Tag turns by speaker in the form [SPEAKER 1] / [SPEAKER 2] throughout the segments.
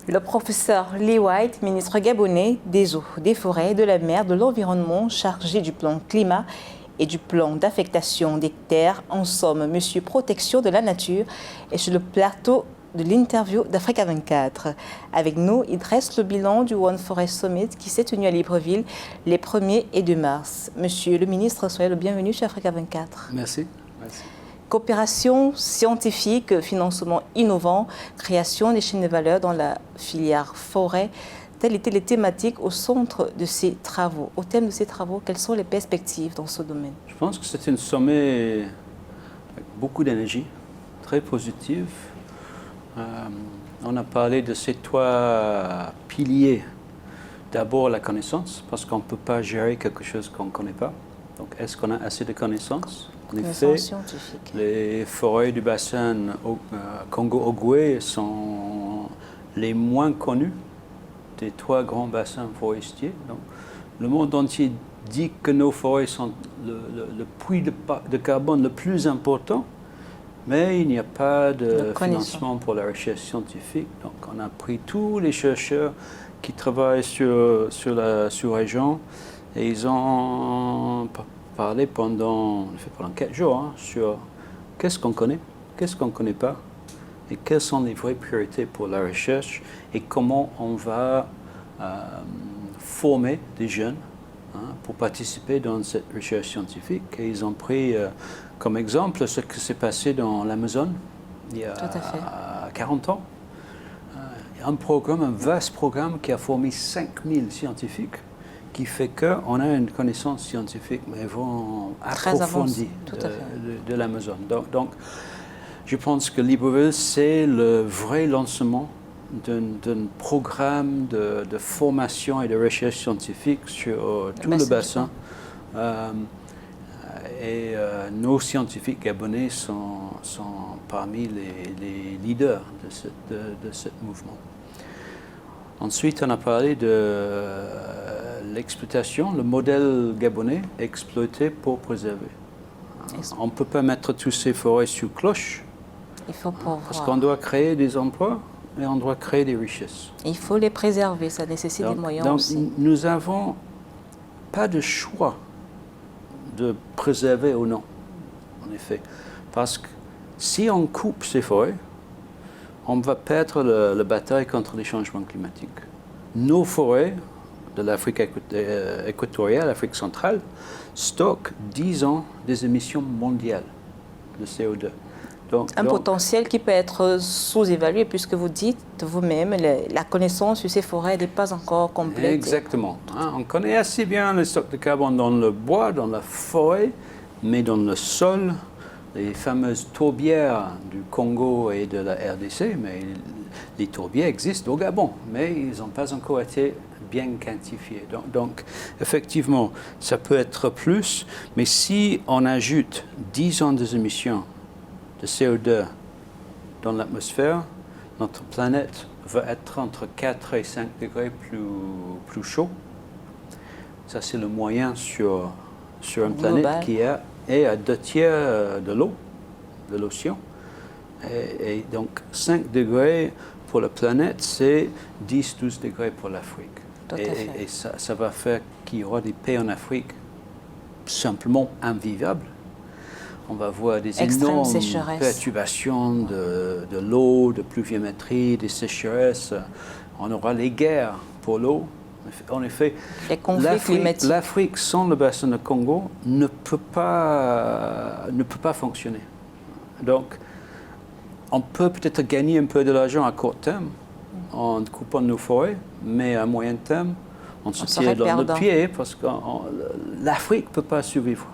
[SPEAKER 1] Le professeur Lee White, ministre gabonais des eaux, des forêts, de la mer, de l'environnement, chargé du plan climat et du plan d'affectation des terres, en somme, monsieur protection de la nature, est sur le plateau de l'interview d'Africa 24. Avec nous, il dresse le bilan du One Forest Summit qui s'est tenu à Libreville les 1er et 2 mars. Monsieur le ministre, soyez le bienvenu chez Africa 24.
[SPEAKER 2] Merci. Merci.
[SPEAKER 1] Coopération scientifique, financement innovant, création des chaînes de valeur dans la filière forêt, telles étaient les thématiques au centre de ces travaux. Au thème de ces travaux, quelles sont les perspectives dans ce domaine?
[SPEAKER 2] Je pense que c'est un sommet avec beaucoup d'énergie, très positif. On a parlé de ces 3 piliers. D'abord la connaissance, parce qu'on ne peut pas gérer quelque chose qu'on ne connaît pas. Donc est-ce qu'on a assez de connaissances? En effet, les forêts du bassin Congo-Ogooué sont les moins connues des 3 grands bassins forestiers. Donc, le monde entier dit que nos forêts sont le puits de carbone le plus important, mais il n'y a pas de financement pour la recherche scientifique. Donc on a pris tous les chercheurs qui travaillent sur la sous-région et ils ont parlé pendant 4 jours sur qu'est-ce qu'on connaît, qu'est-ce qu'on ne connaît pas, et quelles sont les vraies priorités pour la recherche et comment on va former des jeunes pour participer dans cette recherche scientifique. Et ils ont pris comme exemple ce qui s'est passé dans l'Amazone il y a 40 ans. Un programme, un vaste programme qui a formé 5000 scientifiques, qui fait qu'on a une connaissance scientifique mais vraiment approfondie de l'Amazone. Donc, je pense que Libreville, c'est le vrai lancement d'un programme de formation et de recherche scientifique sur tout le bassin. Nos scientifiques gabonais sont parmi les leaders de ce mouvement. Ensuite, on a parlé de l'exploitation, le modèle gabonais exploité pour préserver. On ne peut pas mettre toutes ces forêts sous cloche.
[SPEAKER 1] Il faut pouvoir.
[SPEAKER 2] Parce qu'on doit créer des emplois et on doit créer des richesses.
[SPEAKER 1] Il faut les préserver, ça nécessite des moyens aussi.
[SPEAKER 2] Donc nous n'avons pas de choix de préserver ou non, en effet. Parce que si on coupe ces forêts, on va perdre la bataille contre les changements climatiques. Nos forêts de l'Afrique équatoriale, l'Afrique centrale, stockent 10 ans des émissions mondiales de CO2. Donc,
[SPEAKER 1] potentiel qui peut être sous-évalué puisque vous dites vous-même la connaissance sur ces forêts n'est pas encore complète.
[SPEAKER 2] Exactement. On connaît assez bien les stocks de carbone dans le bois, dans la forêt, mais dans le sol, les fameuses tourbières du Congo et de la RDC, mais les tourbières existent au Gabon, mais ils n'ont pas encore été bien quantifiés. Donc, effectivement, ça peut être plus, mais si on ajoute 10 ans des émissions de CO2 dans l'atmosphère, notre planète va être entre 4 et 5 degrés plus chaud. Ça, c'est le moyen sur une planète qui est à 2/3 de l'eau, de l'océan. Et donc, 5 degrés pour la planète, c'est 10-12 degrés pour l'Afrique. Et ça va faire qu'il y aura des pays en Afrique simplement invivables. On va voir des énormes perturbations de l'eau, de pluviométrie, des sécheresses. On aura les guerres pour l'eau. En effet, l'Afrique sans le bassin de Congo ne peut pas fonctionner. Donc, on peut peut-être gagner un peu de l'argent à court terme en coupant nos forêts, mais à moyen terme, on se tire dans le pied parce que l'Afrique ne peut pas survivre.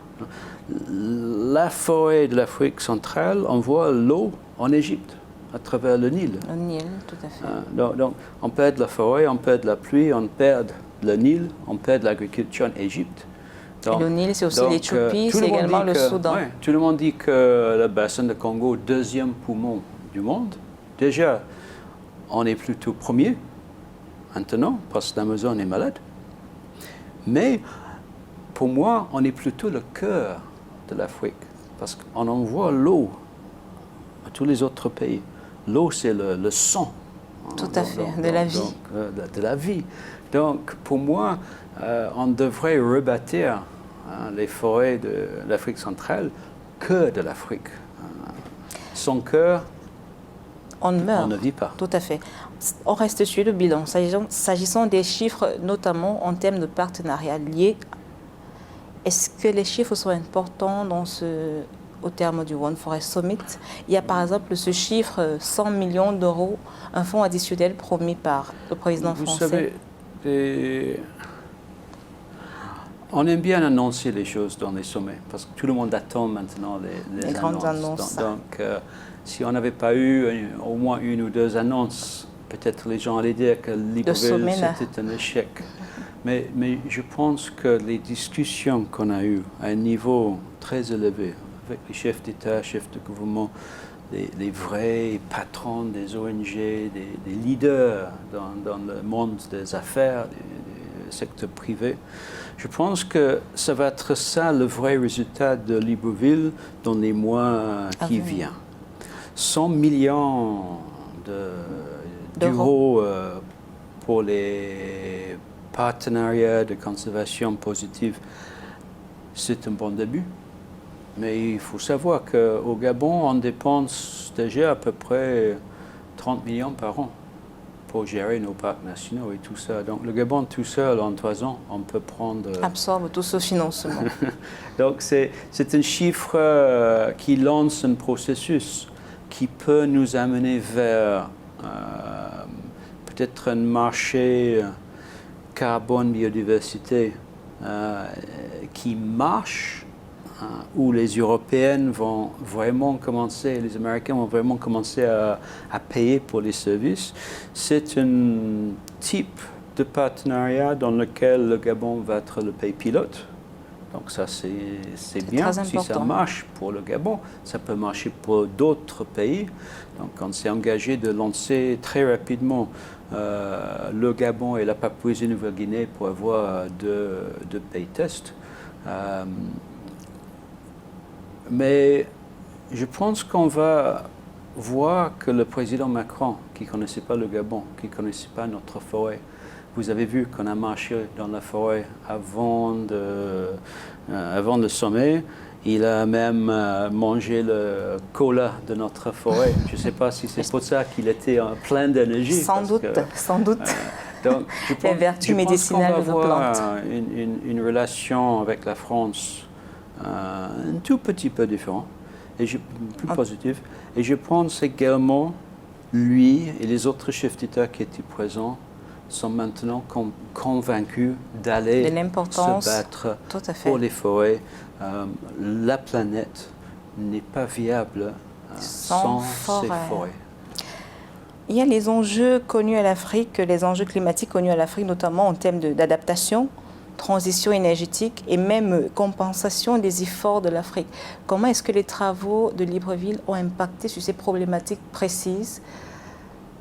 [SPEAKER 2] La forêt de l'Afrique centrale envoie l'eau en Égypte, à travers le Nil.
[SPEAKER 1] Le Nil, tout à fait.
[SPEAKER 2] Donc, on perd la forêt, on perd la pluie, on perd le Nil, on perd l'agriculture en Égypte.
[SPEAKER 1] Et le Nil, c'est aussi l'Éthiopie, c'est également le Soudan.
[SPEAKER 2] Ouais, tout le monde dit que le bassin de Congo, 2e poumon du monde. Déjà, on est plutôt premier, maintenant, parce que l'Amazone est malade. Mais pour moi, on est plutôt le cœur de l'Afrique, parce qu'on envoie l'eau à tous les autres pays. L'eau, c'est le sang
[SPEAKER 1] Tout à fait, de la vie.
[SPEAKER 2] De la vie. Donc, pour moi, on devrait rebâtir les forêts de l'Afrique centrale que de l'Afrique. Sans cœur,
[SPEAKER 1] on meurt.
[SPEAKER 2] On ne vit pas.
[SPEAKER 1] Tout à fait. On reste sur le bilan. S'agissant des chiffres, notamment en termes de partenariat liés, est-ce que les chiffres sont importants au terme du One Forest Summit? Il y a par exemple ce chiffre, 100 millions d'euros, un fonds additionnel promis par le président français.
[SPEAKER 2] Vous savez, on aime bien annoncer les choses dans les sommets, parce que tout le monde attend maintenant les
[SPEAKER 1] grandes annonces.
[SPEAKER 2] Donc, si on n'avait pas eu au moins une ou deux annonces, peut-être les gens allaient dire que Libreville, c'était un échec. Mais je pense que les discussions qu'on a eues à un niveau très élevé, avec les chefs d'État, chefs de gouvernement, les vrais patrons des ONG, des leaders dans le monde des affaires, du secteur privé, je pense que ça va être ça le vrai résultat de Libreville dans les mois qui viennent. 100 millions d'euros pour les partenariats de conservation positive, c'est un bon début. Mais il faut savoir qu'au Gabon, on dépense déjà à peu près 30 millions par an pour gérer nos parcs nationaux et tout ça. Donc le Gabon tout seul, en 3 ans, on peut prendre...
[SPEAKER 1] Absorbe tout ce financement.
[SPEAKER 2] Donc c'est un chiffre qui lance un processus qui peut nous amener vers peut-être un marché carbone biodiversité qui marche, où les Européennes vont vraiment commencer, les Américains vont vraiment commencer à payer pour les services. C'est un type de partenariat dans lequel le Gabon va être le pays pilote. Donc ça, c'est bien. Si ça marche pour le Gabon, ça peut marcher pour d'autres pays. Donc on s'est engagé de lancer très rapidement le Gabon et la Papouasie-Nouvelle-Guinée pour avoir deux pays tests. Mais je pense qu'on va voir que le président Macron, qui ne connaissait pas le Gabon, qui ne connaissait pas notre forêt, vous avez vu qu'on a marché dans la forêt avant le sommet. Il a même mangé le cola de notre forêt. Je ne sais pas si c'est pour ça qu'il était plein d'énergie.
[SPEAKER 1] Sans doute.
[SPEAKER 2] Donc, je pense,
[SPEAKER 1] les vertus médicinales de nos plantes.
[SPEAKER 2] Une relation avec la France un tout petit peu différente, et plus positive. Et je pense également, lui et les autres chefs d'État qui étaient présents sont maintenant convaincus d'aller se battre pour les forêts. La planète n'est pas viable sans ces forêts.
[SPEAKER 1] Il y a les enjeux connus à l'Afrique, les enjeux climatiques connus à l'Afrique, notamment en termes d'adaptation, transition énergétique et même compensation des efforts de l'Afrique. Comment est-ce que les travaux de Libreville ont impacté sur ces problématiques précises,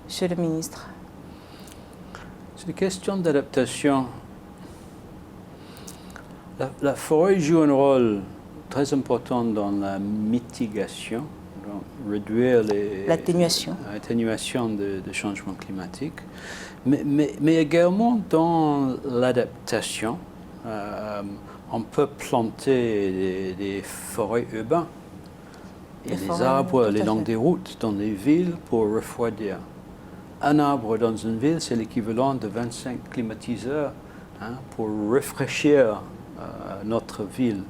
[SPEAKER 1] Monsieur le ministre?
[SPEAKER 2] C'est une question d'adaptation. La forêt joue un rôle très important dans la mitigation, donc réduire l'atténuation de changement climatique, mais également dans l'adaptation. On peut planter des forêts urbaines et des arbres le long des routes dans les villes pour refroidir. Un arbre dans une ville, c'est l'équivalent de 25 climatiseurs pour rafraîchir notre ville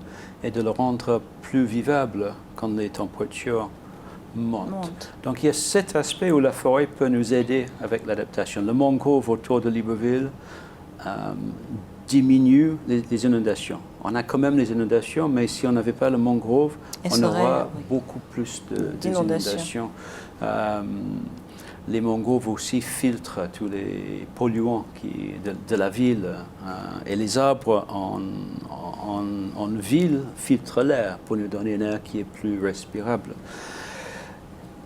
[SPEAKER 2] et de le rendre plus vivable quand les températures montent. Donc il y a cet aspect où la forêt peut nous aider avec l'adaptation. Le mangrove autour de Libreville diminue les inondations. On a quand même les inondations, mais si on n'avait pas le mangrove, on aura beaucoup plus d'inondations. Les mangroves aussi filtrent tous les polluants de la ville et les arbres en ville filtrent l'air pour nous donner un air qui est plus respirable.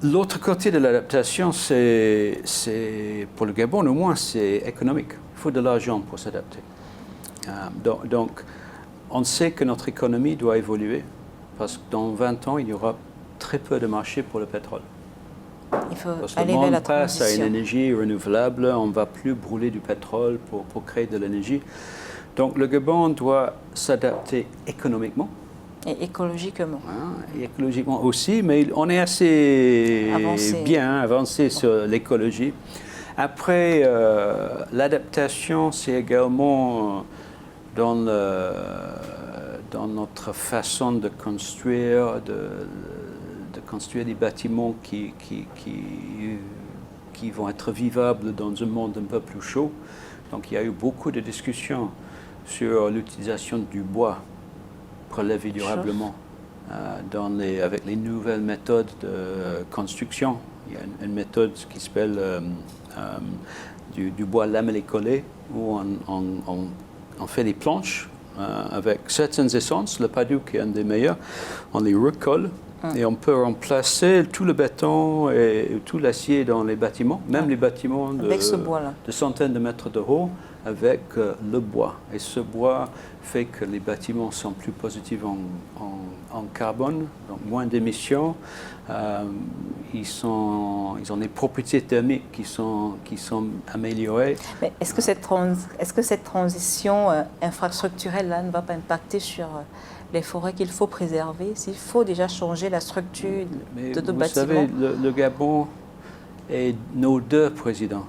[SPEAKER 2] L'autre côté de l'adaptation, c'est pour le Gabon au moins, c'est économique. Il faut de l'argent pour s'adapter. Donc, on sait que notre économie doit évoluer parce que dans 20 ans, il y aura très peu de marché pour le pétrole.
[SPEAKER 1] Il faut
[SPEAKER 2] Parce que le
[SPEAKER 1] aller vers la
[SPEAKER 2] monde passe à une
[SPEAKER 1] transition.
[SPEAKER 2] énergie renouvelable, on ne va plus brûler du pétrole pour créer de l'énergie. Donc le Gabon doit s'adapter économiquement,
[SPEAKER 1] Et écologiquement.
[SPEAKER 2] et écologiquement aussi, mais on est assez
[SPEAKER 1] Avancé.
[SPEAKER 2] bien avancé sur l'écologie. Après, l'adaptation, c'est également dans, dans notre façon de construire des bâtiments qui vont être vivables dans un monde un peu plus chaud. Donc il y a eu beaucoup de discussions sur l'utilisation du bois prélevé durablement avec les nouvelles méthodes de construction. Il y a une méthode qui s'appelle du bois lamellé-collé, où on fait des planches avec certaines essences, le padouk est un des meilleurs, on les recolle et on peut remplacer tout le béton et tout l'acier dans les bâtiments, même les bâtiments
[SPEAKER 1] Avec ce bois-là.
[SPEAKER 2] de centaines de mètres de haut, avec le bois. Et ce bois fait que les bâtiments sont plus positifs en carbone, donc moins d'émissions. Ils ont des propriétés thermiques qui sont améliorées.
[SPEAKER 1] Mais est-ce que cette transition infrastructurelle-là ne va pas impacter sur les forêts qu'il faut préserver? S'il faut déjà changer la structure de nos bâtiments.
[SPEAKER 2] Vous savez, le Gabon et nos deux présidents,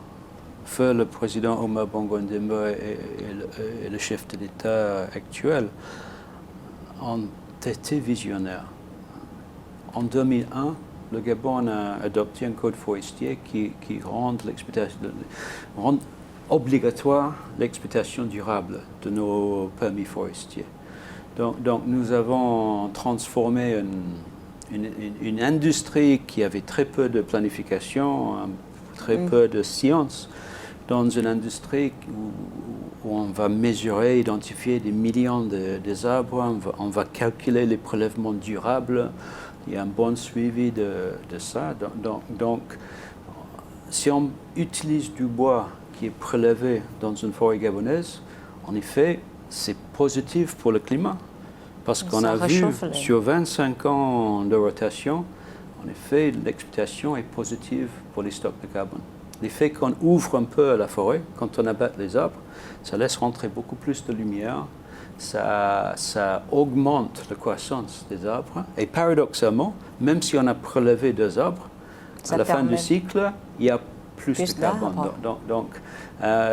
[SPEAKER 2] feu le président Omar Bongo Ndimba et le chef de l'État actuel, ont été visionnaires. En 2001, le Gabon a adopté un code forestier qui rend obligatoire l'exploitation durable de nos permis forestiers. Donc nous avons transformé une industrie qui avait très peu de planification, très peu de science, dans une industrie où on va mesurer, identifier des millions d'arbres, on va calculer les prélèvements durables, il y a un bon suivi de ça. Donc, si on utilise du bois qui est prélevé dans une forêt gabonaise, en effet, c'est positif pour le climat. Parce qu'on a vu sur 25 ans de rotation, en effet, l'exploitation est positive pour les stocks de carbone. L'effet qu'on ouvre un peu la forêt, quand on abatte les arbres, ça laisse rentrer beaucoup plus de lumière, ça augmente la croissance des arbres. Et paradoxalement, même si on a prélevé 2 arbres, à la fin du cycle, il y a plus de carbone. Donc,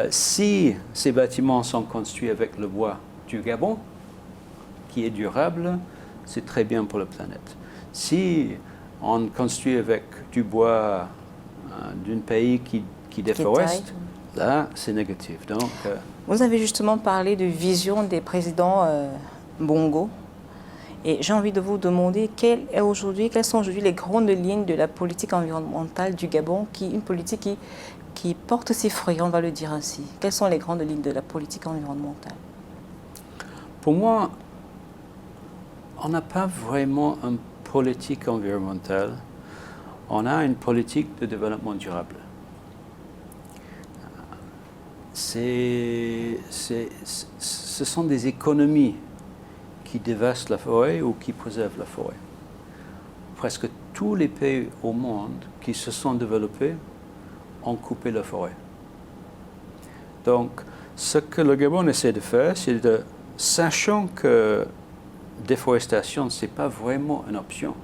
[SPEAKER 2] si ces bâtiments sont construits avec le bois du Gabon, qui est durable, c'est très bien pour la planète. Si on construit avec du bois d'un pays qui déforeste, là, c'est négatif. Donc,
[SPEAKER 1] vous avez justement parlé de vision des présidents Bongo. Et j'ai envie de vous demander quelles sont aujourd'hui les grandes lignes de la politique environnementale du Gabon, une politique qui porte ses fruits, on va le dire ainsi. Quelles sont les grandes lignes de la politique environnementale?
[SPEAKER 2] Pour moi, on n'a pas vraiment une politique environnementale. On a une politique de développement durable. Ce sont des économies qui dévastent la forêt ou qui préservent la forêt. Presque tous les pays au monde qui se sont développés ont coupé la forêt. Donc, ce que le Gabon essaie de faire, c'est sachant que déforestation, ce n'est pas vraiment une option.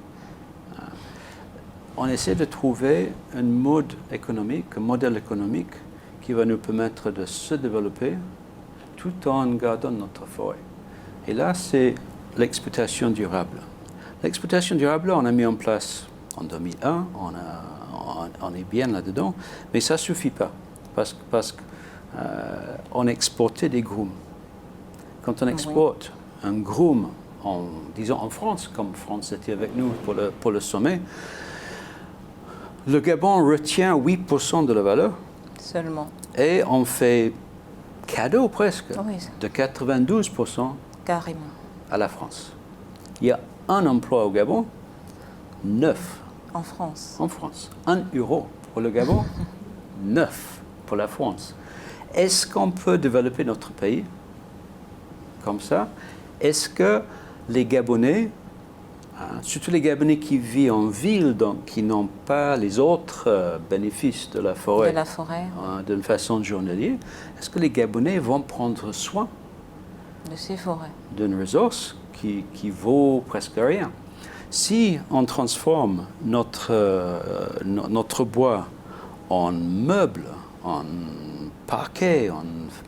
[SPEAKER 2] On essaie de trouver un modèle économique qui va nous permettre de se développer tout en gardant notre forêt. Et là, c'est l'exploitation durable. L'exploitation durable, on a mis en place en 2001, on est bien là-dedans, mais ça ne suffit pas parce qu'on exportait des grooms. Quand on exporte un groom, disons en France, comme France était avec nous pour le sommet, le Gabon retient 8% de la valeur.
[SPEAKER 1] Seulement.
[SPEAKER 2] Et on fait cadeau presque de 92%
[SPEAKER 1] carrément
[SPEAKER 2] à la France. Il y a un emploi au Gabon, 9
[SPEAKER 1] en France.
[SPEAKER 2] En France. 1 euro pour le Gabon, 9 pour la France. Est-ce qu'on peut développer notre pays comme ça? Est-ce que les Gabonais Surtout les Gabonais qui vivent en ville, donc qui n'ont pas les autres bénéfices de la forêt, d'une façon journalière. Est-ce que les Gabonais vont prendre soin
[SPEAKER 1] de ces forêts,
[SPEAKER 2] d'une ressource qui vaut presque rien? Si on transforme notre bois en meubles, en parquets,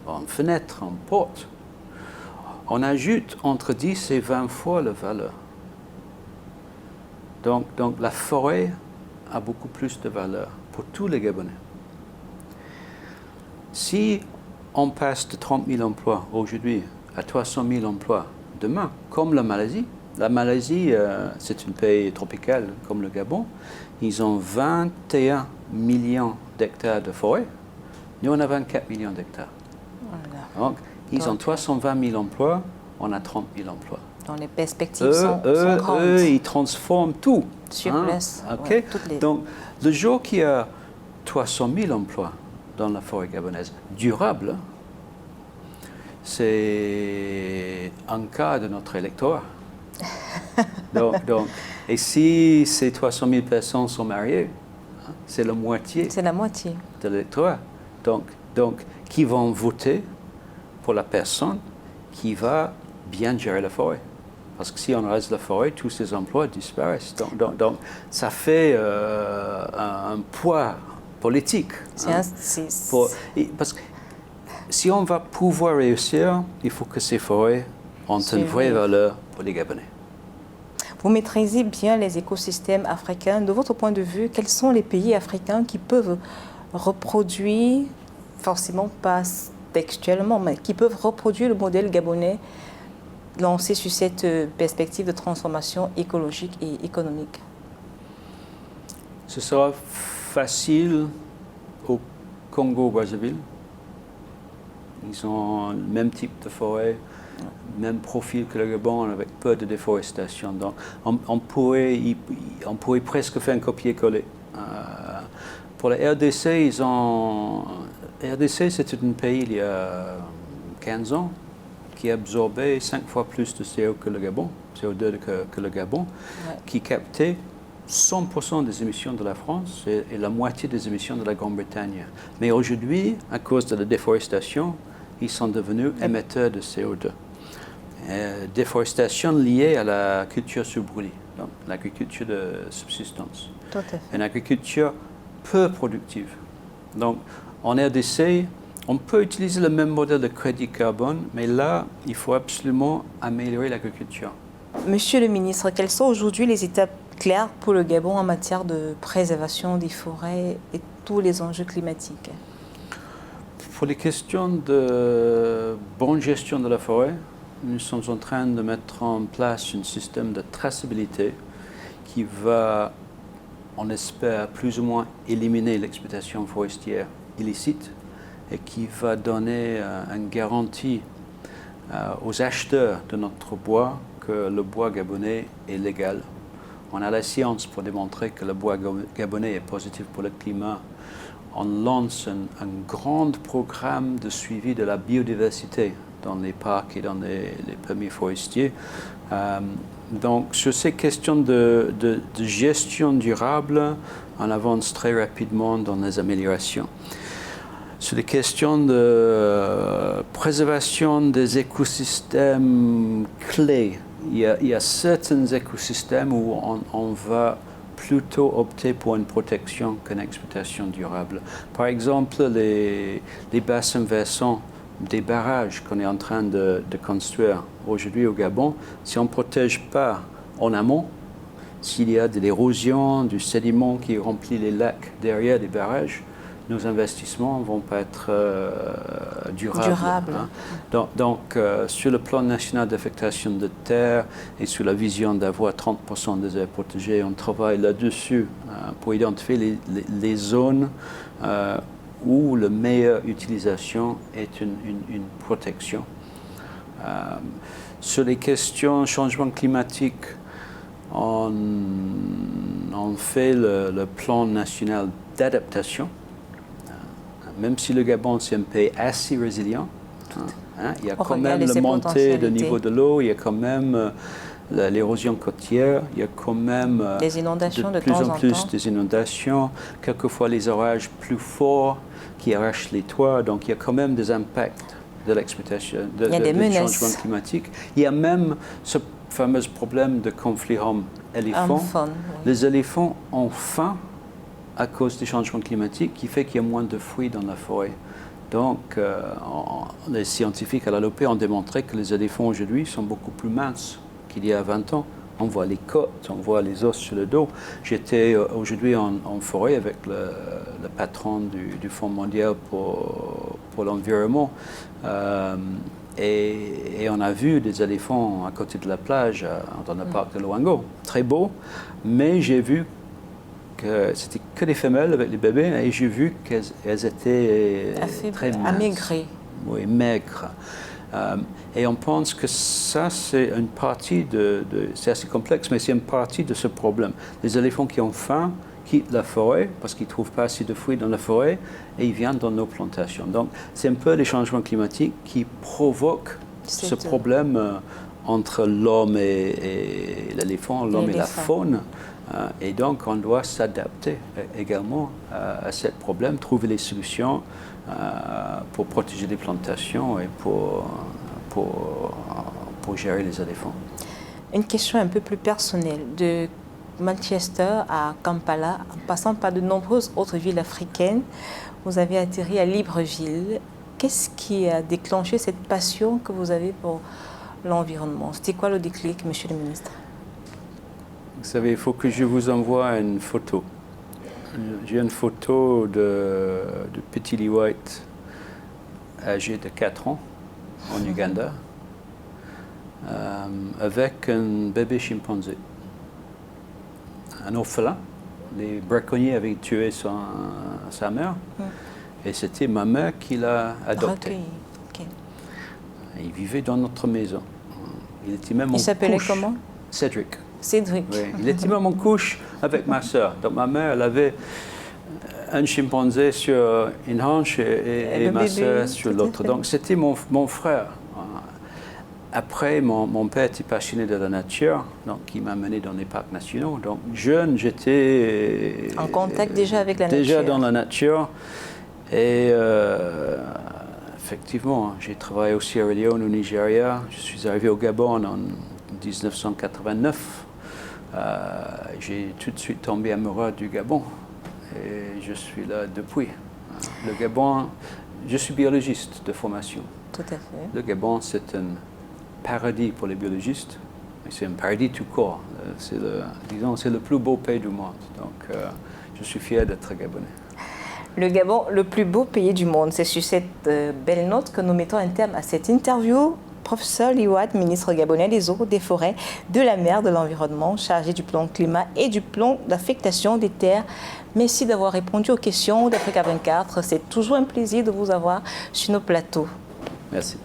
[SPEAKER 2] en fenêtres, en portes, on ajoute entre 10 et 20 fois la valeur. Donc la forêt a beaucoup plus de valeur pour tous les Gabonais. Si on passe de 30 000 emplois aujourd'hui à 300 000 emplois demain, comme la Malaisie, c'est un pays tropical comme le Gabon, ils ont 21 millions d'hectares de forêt. Nous, on a 24 millions d'hectares. Voilà. Donc, ils ont 320 000 emplois, on a 30 000 emplois.
[SPEAKER 1] Donc, les perspectives sont grandes.
[SPEAKER 2] Eux, ils transforment tout.
[SPEAKER 1] Sur place.
[SPEAKER 2] Okay? Ouais, donc, le jour qu'il y a 300 000 emplois dans la forêt gabonaise, durable, c'est un quart de notre électorat. Et si ces 300 000 personnes sont mariées, c'est la moitié.
[SPEAKER 1] C'est la moitié
[SPEAKER 2] de l'électorat. Donc, qui vont voter pour la personne qui va bien gérer la forêt. Parce que si on reste la forêt, tous ces emplois disparaissent. Donc ça fait un poids politique. Parce que si on va pouvoir réussir, il faut que ces forêts ont une vraie valeur pour les Gabonais.
[SPEAKER 1] Vous maîtrisez bien les écosystèmes africains. De votre point de vue, quels sont les pays africains qui peuvent reproduire, forcément pas textuellement, mais qui peuvent reproduire le modèle gabonais lancé sur cette perspective de transformation écologique et économique?
[SPEAKER 2] Ce sera facile au Congo-Brazzaville. Ils ont le même type de forêt, même profil que le Gabon, avec peu de déforestation. Donc, on pourrait presque faire un copier-coller. Pour la RDC, RDC, c'était un pays il y a 15 ans qui absorbait 5 fois plus de CO2 que le Gabon, ouais, qui captait 100% des émissions de la France et la moitié des émissions de la Grande-Bretagne. Mais aujourd'hui, à cause de la déforestation, ils sont devenus émetteurs de CO2. Déforestation liée à la culture sur brûlis, donc l'agriculture de subsistance.
[SPEAKER 1] Tout à fait.
[SPEAKER 2] Une agriculture peu productive. Donc, en RDC, on peut utiliser le même modèle de crédit carbone, mais là, il faut absolument améliorer l'agriculture.
[SPEAKER 1] Monsieur le ministre, quelles sont aujourd'hui les étapes claires pour le Gabon en matière de préservation des forêts et tous les enjeux climatiques?
[SPEAKER 2] Pour les questions de bonne gestion de la forêt, nous sommes en train de mettre en place un système de traçabilité qui va, on espère, plus ou moins éliminer l'exploitation forestière illicite et qui va donner une garantie aux acheteurs de notre bois que le bois gabonais est légal. On a la science pour démontrer que le bois gabonais est positif pour le climat. On lance un grand programme de suivi de la biodiversité dans les parcs et dans les permis forestiers. Donc, sur ces questions de gestion durable, on avance très rapidement dans les améliorations. Sur les questions de préservation des écosystèmes clés, il y a certains écosystèmes où on va plutôt opter pour une protection qu'une exploitation durable. Par exemple, les bassins versants des barrages qu'on est en train de construire aujourd'hui au Gabon, si on ne protège pas en amont, s'il y a de l'érosion, du sédiment qui remplit les lacs derrière les barrages, nos investissements ne vont pas être durables. Hein. Donc, sur le plan national d'affectation de terre et sur la vision d'avoir 30% des aires protégées, on travaille là-dessus pour identifier les zones où la meilleure utilisation est une protection. Sur les questions changement climatique, on fait le plan national d'adaptation. Même si le Gabon, c'est un pays assez résilient, il y a quand même la montée du niveau de l'eau, il y a quand même l'érosion côtière, il y a quand même
[SPEAKER 1] des inondations de
[SPEAKER 2] plus
[SPEAKER 1] temps
[SPEAKER 2] en
[SPEAKER 1] en
[SPEAKER 2] plus
[SPEAKER 1] temps.
[SPEAKER 2] des inondations, quelquefois les orages plus forts qui arrachent les toits, donc il y a quand même des impacts de l'exploitation, du changement climatique. Il y a même ce fameux problème de conflit homme-éléphant.
[SPEAKER 1] Oui.
[SPEAKER 2] Les éléphants ont faim à cause du changement climatique qui fait qu'il y a moins de fruits dans la forêt. Donc, les scientifiques à la LOP ont démontré que les éléphants aujourd'hui sont beaucoup plus minces qu'il y a 20 ans. On voit les côtes, on voit les os sur le dos. J'étais aujourd'hui en forêt avec le patron du Fonds mondial pour l'environnement. Et on a vu des éléphants à côté de la plage, dans le parc de Loango. Très beau, mais j'ai vu que c'était que des femelles avec les bébés et j'ai vu qu'elles étaient très minces.
[SPEAKER 1] Amaigrées.
[SPEAKER 2] Oui, maigres. Et on pense que ça, c'est une partie c'est assez complexe, mais c'est une partie de ce problème. Les éléphants qui ont faim quittent la forêt parce qu'ils ne trouvent pas assez de fruits dans la forêt et ils viennent dans nos plantations. Donc, c'est un peu les changements climatiques qui provoquent ce problème entre l'homme et l'éléphant, l'homme et la faune. Et donc, on doit s'adapter également à ce problème, trouver les solutions pour protéger les plantations et pour gérer les éléphants.
[SPEAKER 1] Une question un peu plus personnelle. De Manchester à Kampala, en passant par de nombreuses autres villes africaines, vous avez atterri à Libreville. Qu'est-ce qui a déclenché cette passion que vous avez pour l'environnement? C'était quoi le déclic, monsieur le ministre?
[SPEAKER 2] Vous savez, il faut que je vous envoie une photo. J'ai une photo de petit Lee White, âgé de 4 ans, en Ouganda, avec un bébé chimpanzé. Un orphelin. Les braconniers avaient tué sa mère. Et c'était ma mère qui l'a adopté.
[SPEAKER 1] Okay.
[SPEAKER 2] Il vivait dans notre maison. Il était même en couche.
[SPEAKER 1] Il s'appelait comment?
[SPEAKER 2] Cédric.
[SPEAKER 1] Cédric.
[SPEAKER 2] Oui, il était même en couche avec ma sœur. Donc ma mère, elle avait un chimpanzé sur une hanche et ma sœur sur l'autre. Donc c'était mon frère. Après, mon père était passionné de la nature, donc il m'a mené dans les parcs nationaux. Donc jeune, j'étais
[SPEAKER 1] en contact déjà avec la
[SPEAKER 2] nature.
[SPEAKER 1] Déjà
[SPEAKER 2] dans la nature. Et effectivement, j'ai travaillé au Sierra Leone, au Nigeria. Je suis arrivé au Gabon en 1989. J'ai tout de suite tombé amoureux du Gabon. Et je suis là depuis. Le Gabon, je suis biologiste de formation.
[SPEAKER 1] Tout à fait.
[SPEAKER 2] Le Gabon, c'est un paradis pour les biologistes. C'est un paradis tout court. C'est le plus beau pays du monde. Donc, je suis fier d'être gabonais.
[SPEAKER 1] Le Gabon, le plus beau pays du monde. C'est sur cette belle note que nous mettons un terme à cette interview. Professeur Lee White, ministre gabonais des eaux, des forêts, de la mer, de l'environnement, chargé du plan climat et du plan d'affectation des terres. Merci d'avoir répondu aux questions d'Africa 24. C'est toujours un plaisir de vous avoir sur nos plateaux.
[SPEAKER 2] Merci.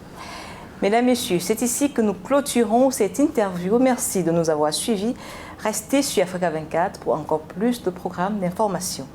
[SPEAKER 1] Mesdames, Messieurs, c'est ici que nous clôturons cette interview. Merci de nous avoir suivis. Restez sur Africa 24 pour encore plus de programmes d'information.